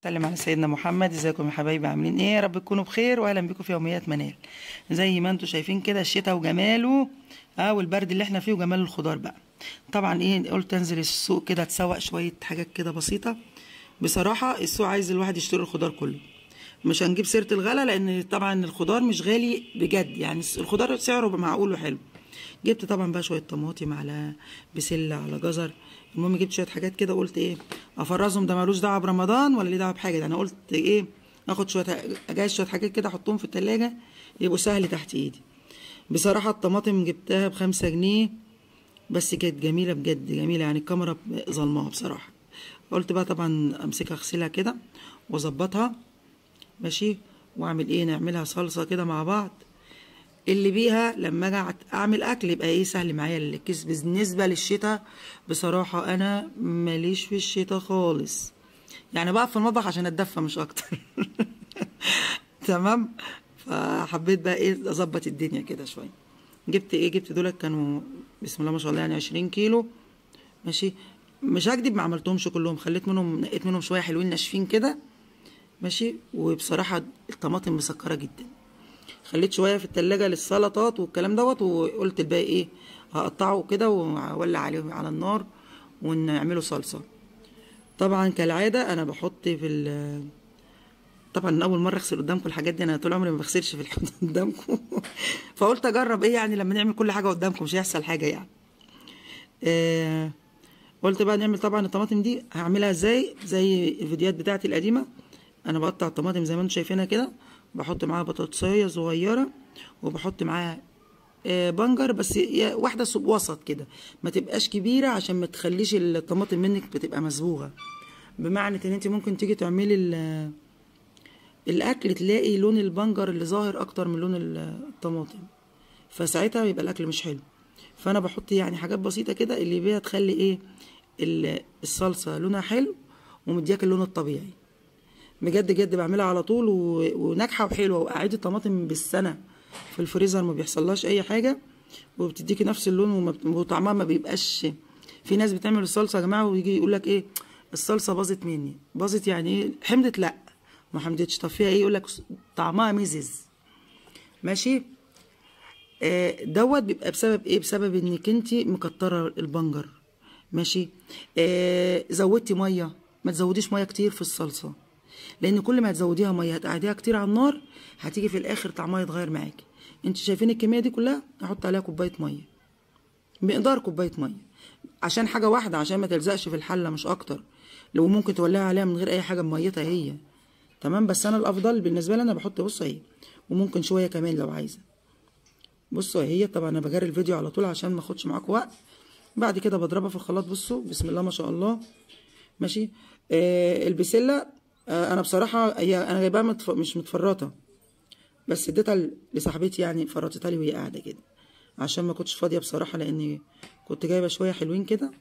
سلم على سيدنا محمد. ازيكم يا حبايبي، عاملين ايه؟ يا رب تكونوا بخير واهلا بكم في يوميات منال. زي ما انتم شايفين كده الشتاء وجماله والبرد اللي احنا فيه وجمال الخضار بقى. طبعا قلت انزل السوق كده اتسوق شويه حاجات كده بسيطه. بصراحه السوق عايز الواحد يشتري الخضار كله، مش هنجيب سيره الغلا لان طبعا الخضار مش غالي بجد، يعني الخضار سعره معقول وحلو. جبت طبعا بقى شويه طماطم على بسله على جزر. المهم جبت شويه حاجات كده، قلت افرزهم، ده ملوش دعوه برمضان ولا ليه دعوه بحاجه. ده انا قلت اخد شويه، اجهز شويه حاجات كده احطهم في التلاجة يبقوا سهل تحت ايدي. بصراحه الطماطم جبتها ب5 جنيه، بس كانت جميله بجد، جميله يعني الكاميرا ظلمها بصراحه. قلت بقى طبعا امسكها اغسلها كده واظبطها ماشي، واعمل نعملها صلصه كده مع بعض، اللي بيها لما اجي اعمل اكل يبقى سهل معايا الكيس. بالنسبه للشتاء بصراحه انا ماليش في الشتاء خالص، يعني بقف في المطبخ عشان اتدفى مش اكتر. تمام. فحبيت بقى اظبط الدنيا كده شويه. جبت دولت كانوا بسم الله ما شاء الله يعني 20 كيلو ماشي. مش هكدب، ما عملتهمش كلهم، نقيت منهم شويه حلوين ناشفين كده ماشي. وبصراحه الطماطم مسكره جدا، خليت شويه في التلاجة للسلطات والكلام دوت، وقلت الباقي هقطعه كده واولع عليه على النار ونعمله صلصه. طبعا كالعاده انا بحط طبعا اول مره اغسل قدامكم الحاجات دي، انا طول عمري ما بغسلش في الحوض قدامكم. فقلت اجرب يعني لما نعمل كل حاجه قدامكم مش هيحصل حاجه يعني. قلت بقى نعمل طبعا الطماطم دي هعملها ازاي زي الفيديوهات بتاعتي القديمه. انا بقطع الطماطم زي ما انتم شايفينها كده، بحط معاها بطاطسايه صغيره، وبحط معاها بنجر بس واحده وسط كده، ما تبقاش كبيره عشان ما تخليش الطماطم منك بتبقى مسبوغه. بمعنى ان انت ممكن تيجي تعملي الاكل تلاقي لون البنجر اللي ظاهر اكتر من لون الطماطم، فساعتها يبقى الاكل مش حلو. فانا بحط يعني حاجات بسيطه كده اللي بيها تخلي الصلصه لونها حلو ومدياك اللون الطبيعي. بجد جد بعملها على طول وناجحه وحلوه، وقاعده الطماطم بالسنه في الفريزر ما بيحصلهاش اي حاجه، وبتديكي نفس اللون وطعمها ما بيبقاش. في ناس بتعمل الصلصه يا جماعه ويجي يقول لك الصلصه باظت مني. باظت يعني حمضت؟ لا ما حمضتش. طب فيها يقول لك طعمها مزز ماشي. دوت بيبقى بسبب بسبب انك انت مكتره البنجر ماشي. زودتي ميه، ما تزوديش ميه كتير في الصلصه، لان كل ما هتزوديها ميه هتقعديها كتير على النار هتيجي في الاخر طعمها يتغير معاكي. انت شايفين الكميه دي كلها؟ احط عليها كوبايه ميه، مقدار كوبايه ميه، عشان حاجه واحده، عشان ما تلزقش في الحله مش اكتر. لو ممكن تولعي عليها من غير اي حاجه بميتها هي تمام، بس انا الافضل بالنسبه لي انا بحط بصوا وممكن شويه كمان لو عايزه. بصوا هي طبعا انا بجري الفيديو على طول عشان ما اخدش معاكم وقت. بعد كده بضربها في الخلاط، بصوا بسم الله ما شاء الله ماشي. البسله انا بصراحه انا جايباها مش متفرطه، بس اديتها لصاحبتي يعني، فرطتها لي وهي قاعده كده عشان ما كنتش فاضيه بصراحه، لاني كنت جايبه شويه حلوين كده.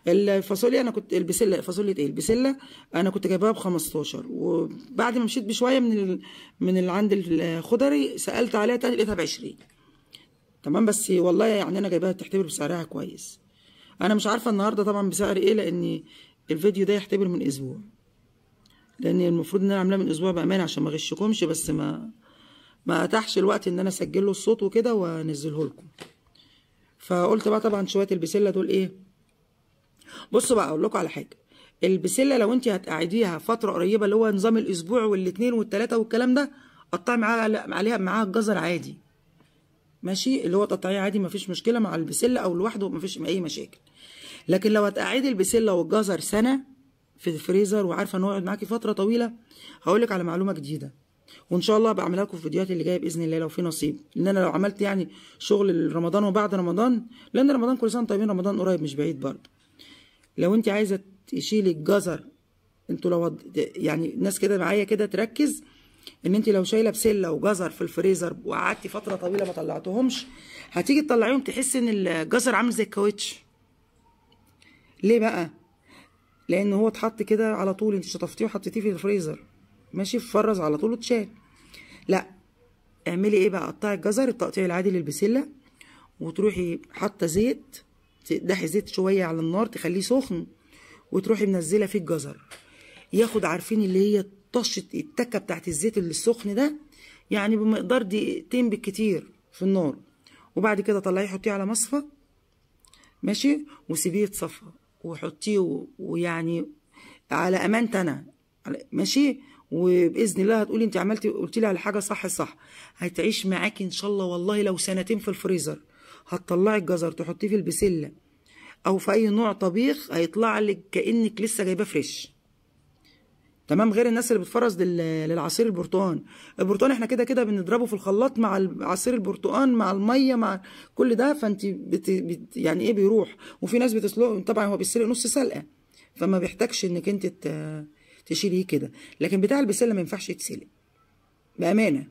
الفاصوليا انا كنت البسله انا كنت جايباها ب15، وبعد ما مشيت بشويه من اللي عند الخضري سالت عليها تاني لقيتها ب20 تمام. بس والله يعني انا جايباها تحتبر بسعرها كويس. انا مش عارفه النهارده طبعا بسعر لان الفيديو ده يحتبر من اسبوع، لان المفروض ان انا عاملاه من اسبوع بامانه عشان ما اغشكمش، بس ما اتاحش الوقت ان انا اسجل له الصوت وكده وانزله لكم. فقلت بقى طبعا شويه البسله دول بصوا بقى اقول لكم على حاجه. البسله لو انت هتقعديها فتره قريبه اللي هو نظام الاسبوع والاثنين والثلاثه والكلام ده، قطعي معاها الجزر عادي ماشي، اللي هو تقطعيه عادي مفيش مشكله مع البسله او لوحده مفيش اي مشاكل. لكن لو هتقعدي البسله والجزر سنه في الفريزر وعارفه انه يقعد معاكي فتره طويله، هقول لك على معلومه جديده وان شاء الله بعملها لكم في الفيديوهات اللي جايه باذن الله لو في نصيب. لان انا لو عملت يعني شغل رمضان وبعد رمضان، لان رمضان كل سنه طيبين، رمضان قريب مش بعيد برضه. لو انت عايزه تشيلي الجزر، انتوا لو يعني الناس كده معايا كده تركز ان انت لو شايله بسله وجزر في الفريزر وقعدتي فتره طويله ما طلعتهمش، هتيجي تطلعيهم تحسي ان الجزر عامل زي الكاوتش. ليه بقى؟ لان هو اتحط كده على طول، انت شطفتيه وحطيتيه في الفريزر ماشي، فرز على طول واتشال. لا اعملي بقى، قطعي الجزر التقطيع العادي للبسله، وتروحي حاطه زيت، تقدحي زيت شويه على النار تخليه سخن، وتروحي منزله فيه الجزر. ياخد، عارفين اللي هي طشه التكه بتاعت الزيت اللي السخن ده، يعني بمقدار دقيقتين بالكتير في النار. وبعد كده طلعيه حطيه على مصفى، ماشي، وسيبيه يتصفى وحطيه، ويعني على امانه انا، ماشي. وباذن الله هتقولي انت عملتي، قلتي لي على حاجه صح الصح، هتعيش معاكي ان شاء الله والله لو سنتين في الفريزر. هتطلعي الجزر تحطيه في البسله او في اي نوع طبيخ، هيطلع لك كانك لسه جايباه فريش. تمام. غير الناس اللي بتفرز للعصير البرتقال. البرتقال احنا كده كده بنضربه في الخلاط مع عصير البرتقال مع الميه مع كل ده، فانت يعني ايه بيروح. وفي ناس بتسلقه، طبعا هو بيتسلق نص سلقه، فما بيحتاجش انك انت تشيليه كده. لكن بتاع البسله ما ينفعش يتسلق بامانه.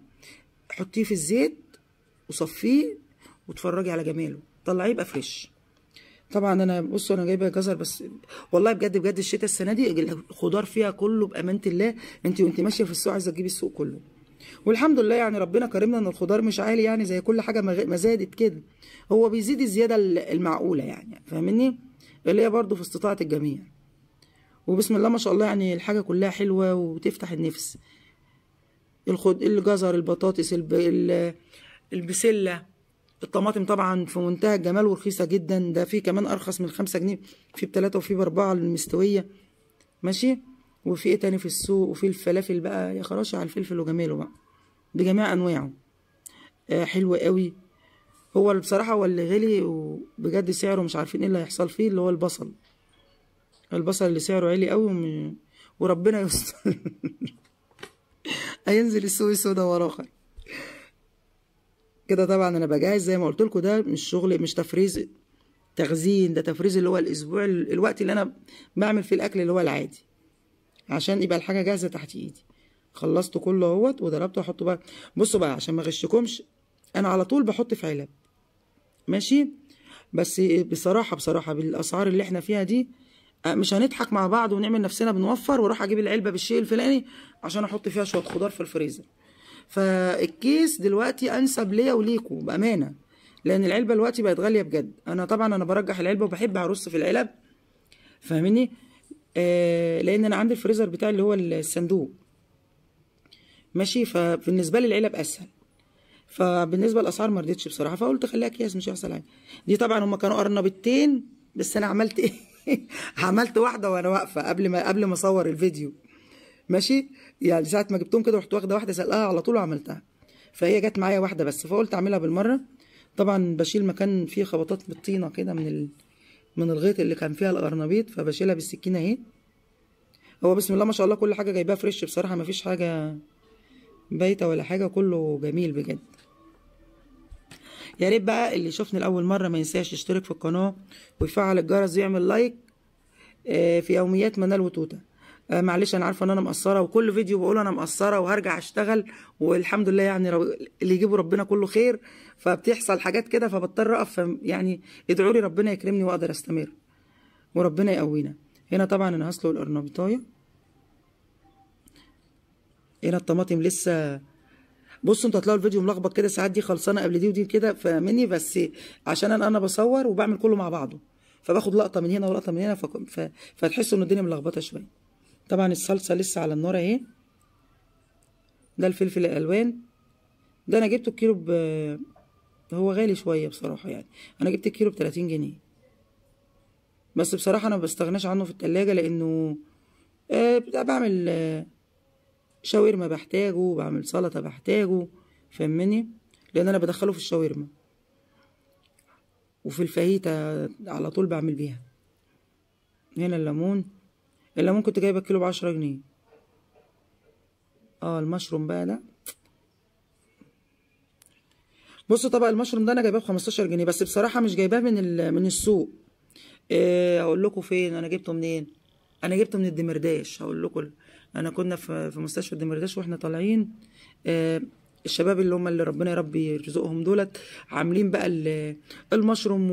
حطيه في الزيت وصفيه واتفرجي على جماله، طلعيه يبقى فريش. طبعا انا بصوا انا جايبه جزر بس، والله بجد بجد الشتاء السنه دي الخضار فيها كله بامانه الله. انت ماشيه في السوق عايزه تجيبي السوق كله. والحمد لله يعني ربنا كرمنا ان الخضار مش عالي، يعني زي كل حاجه ما زادت كده، هو بيزيد الزياده المعقوله يعني، فاهمني، اللي هي برضو في استطاعه الجميع. وبسم الله ما شاء الله يعني الحاجه كلها حلوه وتفتح النفس. الجزر، البطاطس، البسله، الطماطم طبعا في منتهى الجمال ورخيصه جدا. ده في كمان ارخص من 5 جنيه، في ب3 وفي ب4 المستويه، ماشي. وفي ايه تاني في السوق، وفي الفلافل بقى، يا خراشي على الفلفل وجماله بقى بجميع انواعه. حلو قوي. هو بصراحه هو اللي غلي وبجد سعره مش عارفين ايه اللي هيحصل فيه، اللي هو البصل اللي سعره عالي قوي وربنا يستر. هينزل السوق السودا وراخر كده. طبعا انا بجهز زي ما قلت لكم، ده مش شغل، مش تفريز تخزين، ده تفريز اللي هو الاسبوع، الوقت اللي انا بعمل فيه الاكل اللي هو العادي، عشان يبقى الحاجه جاهزه تحت ايدي. خلصته كله اهوت وضربته واحطه بقى. بصوا بقى عشان ما اغشكمش، انا على طول بحط في علب، ماشي. بس بصراحه بالاسعار اللي احنا فيها دي، مش هنضحك مع بعض ونعمل نفسنا بنوفر واروح اجيب العلبه بالشيء الفلاني عشان احط فيها شويه خضار في الفريزر. فالكيس دلوقتي انسب ليا وليكوا بامانه، لان العلبه دلوقتي بقت غاليه بجد. انا طبعا انا برجح العلبه وبحب ارص في العلب، فاهمني. لان انا عندي الفريزر بتاعي اللي هو الصندوق، ماشي. فبالنسبه لي العلب اسهل. فبالنسبه للاسعار ما رضيتش بصراحه، فقلت خليها اكياس مش هيحصل حاجه. دي طبعا هم كانوا قرنبتين، بس انا عملت ايه؟ عملت واحده وانا واقفه قبل ما اصور الفيديو، ماشي. يعني ساعه ما جبتهم كده رحت واخده سلقها على طول وعملتها، فهي جت معايا واحده بس، فقلت اعملها بالمره. طبعا بشيل مكان فيه خبطات بالطينه كده من الغيط اللي كان فيها القرنبيط، فبشيلها بالسكينه اهي. هو بسم الله ما شاء الله كل حاجه جايباها فريش بصراحه، ما فيش حاجه بايته ولا حاجه، كله جميل بجد. يا ريت بقى اللي يشوفني لاول مره ما ينساش يشترك في القناه ويفعل الجرس ويعمل لايك. في يوميات منال وتوته. معلش انا عارفه ان انا مقصره، وكل فيديو بقول انا مقصره وهرجع اشتغل، والحمد لله يعني اللي يجيبه ربنا كله خير، فبتحصل حاجات كده فبضطر اقف. يعني ادعوا لي ربنا يكرمني واقدر استمر وربنا يقوينا. هنا طبعا انا هسلق القرنبيطايه. هنا الطماطم لسه، بصوا انتوا هتلاقوا الفيديو ملخبط كده ساعات، دي خلصانه قبل دي ودي كده، فاهمني، بس عشان انا بصور وبعمل كله مع بعضه، فباخد لقطه من هنا ولقطه من هنا، فتحسوا ان الدنيا ملخبطه شويه. طبعا الصلصه لسه على النار اهي. ده الفلفل الالوان، ده انا جبته الكيلو هو غالي شويه بصراحه، يعني انا جبت الكيلو ب30 جنيه، بس بصراحه انا ما بستغناش عنه في التلاجة، لانه بعمل شاورما بحتاجه، بعمل سلطه بحتاجه، فاهمني، لان انا بدخله في الشاورما وفي الفاهيتا على طول بعمل بيها. هنا الليمون كنت جايبه الكيلو ب10 جنيه. المشروم بقى ده، بصوا طبق المشروم ده انا جايباه ب15 جنيه، بس بصراحه مش جايباه من السوق. هقول لكم فين انا جبته منين. انا جبته من الدمرداش. هقول لكم، انا كنا في مستشفى الدمرداش واحنا طالعين، الشباب اللي هم اللي ربنا يا رب يرزقهم دولت، عاملين بقى المشروم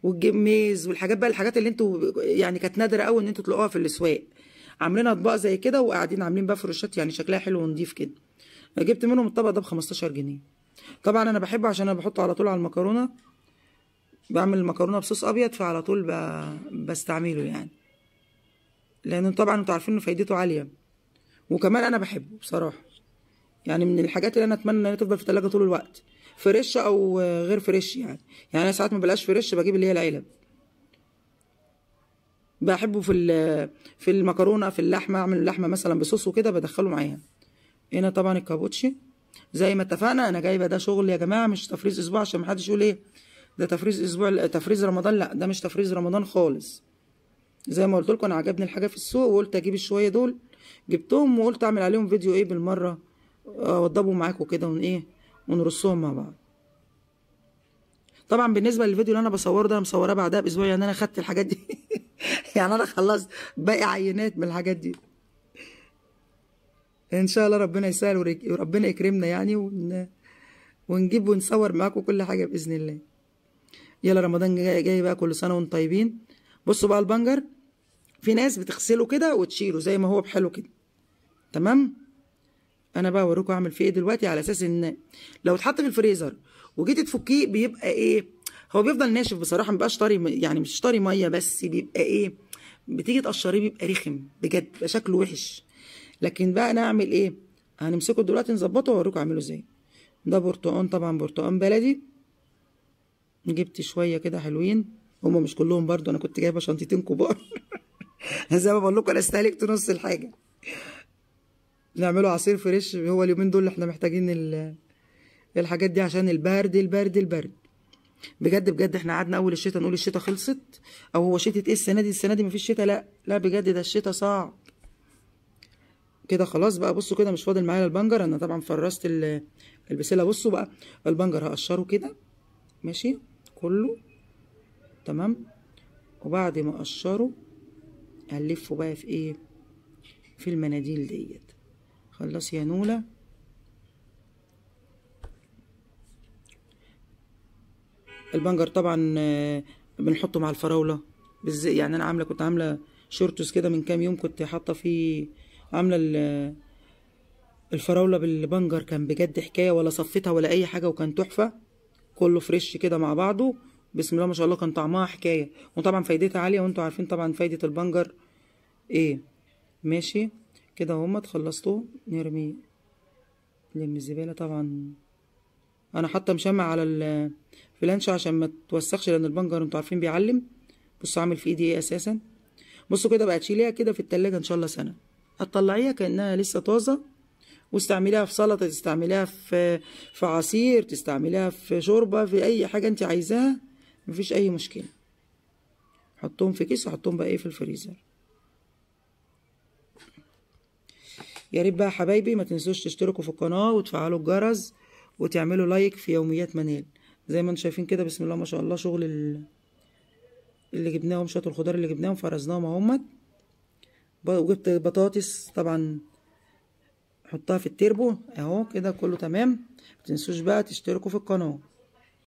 والجميز والحاجات بقى، الحاجات اللي انتوا يعني كانت نادره قوي ان انتوا تلاقوها في الاسواق، عاملين اطباق زي كده وقاعدين عاملين بقى فرشات، يعني شكلها حلو ونضيف كده. جبت منهم الطبق ده ب15 جنيه. طبعا انا بحبه عشان انا بحطه على طول على المكرونه، بعمل المكرونه بصوص ابيض، فعلى طول بستعمله يعني، لان طبعا انتوا عارفين ان فايدته عاليه، وكمان انا بحبه بصراحه، يعني من الحاجات اللي انا اتمنى انها تفضل في الثلاجه طول الوقت، فريش او غير فريش يعني. يعني انا ساعات ما بلاش فريش، بجيب اللي هي العلب. بحبه في المكرونه، في اللحمه، اعمل اللحمه مثلا بصوص وكده بدخله معاها. هنا طبعا الكابوتشي زي ما اتفقنا، انا جايبه ده شغل يا جماعه، مش تفريز اسبوع، عشان محدش يقول ايه ده تفريز اسبوع، تفريز رمضان. لا، ده مش تفريز رمضان خالص. زي ما قلت لكم، انا عجبني الحاجه في السوق وقلت اجيب الشويه دول، جبتهم وقلت اعمل عليهم فيديو ايه بالمره، اوضبهم معاكم كده ونرصهم مع بعض. طبعا بالنسبه للفيديو اللي انا بصوره ده، انا مصوراه بعدها باسبوع، يعني انا خدت الحاجات دي يعني انا خلصت باقي عينات من الحاجات دي. ان شاء الله ربنا يسهل وربنا يكرمنا يعني، ونجيب ونصور معاكم كل حاجه باذن الله. يلا رمضان جاي بقى، كل سنه وانتم طيبين. بصوا بقى البنجر، في ناس بتغسله كده وتشيله زي ما هو بحاله كده، تمام. انا بقى اوريكم اعمل فيه ايه دلوقتي، على اساس ان لو اتحط في الفريزر وجيتي تفكيه بيبقى ايه، هو بيفضل ناشف بصراحه، مبقاش طري، يعني مش طري ميه، بس بيبقى ايه، بتيجي تقشريه بيبقى رخم بجد، بيبقى شكله وحش. لكن بقى انا اعمل ايه، هنمسكه دلوقتي نظبطه واوريكم اعمله ازاي. ده برتقان، طبعا برتقان بلدي، جبت شويه كده حلوين، هما مش كلهم برضو، انا كنت جايبه شنطتين كبار زي ما بقول لكم انا استهلكت نص الحاجه. نعمله عصير فريش، هو اليومين دول احنا محتاجين الحاجات دي عشان البرد البرد البرد. بجد بجد احنا قعدنا اول الشتاء نقول الشتاء خلصت، او هو شتاء ايه السنه دي، السنه دي مفيش شتاء. لا لا بجد ده الشتاء صعب كده. خلاص بقى، بصوا كده مش فاضل معايا البنجر، انا طبعا فرست البسله. بصوا بقى البنجر هقشره كده ماشي كله تمام، وبعد ما اقشره هنلفه بقى في ايه، في المناديل ديت. خلاص يا نوله. البنجر طبعا بنحطه مع الفراوله يعني انا كنت عامله شورتوس كده من كام يوم، كنت حاطه فيه، عامله الفراوله بالبنجر، كان بجد حكايه، ولا صفيتها ولا اي حاجه، وكان تحفه، كله فريش كده مع بعضه، بسم الله ما شاء الله، كان طعمها حكايه، وطبعا فايدتها عاليه، وانتوا عارفين طبعا فايده البنجر ايه. ماشي كده اهمت، خلصتوه نرمي الزباله. طبعا انا حاطه مشمع على الفلانشة عشان ما توسخش، لان البنجر انتوا عارفين بيعلم. بصوا عامل في ايدي ايه اساسا. بصوا كده بقى، تشيليها كده في التلاجة ان شاء الله سنه، هتطلعيها كانها لسه طازه، واستعمليها في سلطه، تستعمليها في عصير، تستعمليها في شوربه، في اي حاجه انت عايزاها، مفيش اي مشكله. حطهم في كيس وحطهم بقى ايه في الفريزر. يا ريت بقى حبايبي ما تنسوش تشتركوا في القناه وتفعلوا الجرس وتعملوا لايك في يوميات منال. زي ما انتم شايفين كده بسم الله ما شاء الله، شغل اللي جبناهم، شويه الخضار اللي جبناهم فرزناهم اهمت. وجبت بطاطس طبعا، حطها في التربو اهو كده كله تمام. متنسوش بقى تشتركوا في القناه.